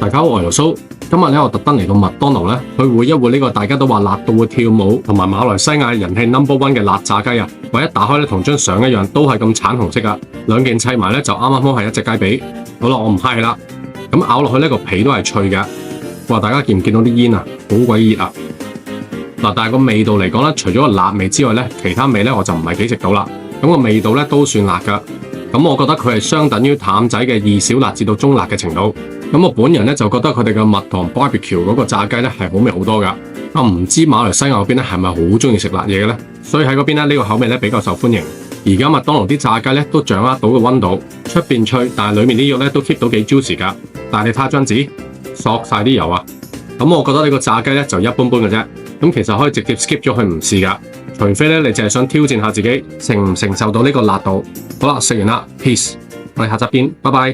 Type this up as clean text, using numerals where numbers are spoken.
大家好，我係盧蘇。今日咧，我特登嚟到麥當勞咧，去會一會呢個大家都話辣到會跳舞，同埋馬來西亞人氣 No.1 嘅辣炸雞啊！我一打開咧，同張相一樣，都係咁橙紅色噶。兩件砌埋咧，就啱啱好係一隻雞髀。好啦，我唔客氣啦。咁咬落去呢個皮都係脆嘅。哇！大家見唔見到啲煙啊？好鬼熱啊！嗱，但係個味道嚟講咧，除咗個辣味之外咧，其他味咧我就唔係幾食到啦。咁個味道咧都算辣噶。咁我覺得佢係相等於淡仔嘅2小辣至到中辣嘅程度。咁我本人咧就覺得佢哋嘅蜜糖 barbecue 嗰個炸雞咧係好味好多噶。唔知馬來西亞嗰邊咧係咪好中意食辣嘢嘅咧？所以喺嗰邊咧呢個口味咧比較受歡迎。而家麥當勞啲炸雞咧都掌握到個溫度，出邊脆，但係裡面啲肉咧都 keep 到幾 juicy 噶。但係你睇下張紙，索晒啲油啊！咁我覺得呢個炸雞咧就一般般嘅啫。咁其實可以直接 skip 咗佢唔試噶。除非咧你淨係想挑戰下自己承唔承受到呢個辣度。好啦，食完啦 ，peace，我哋下集見，拜拜。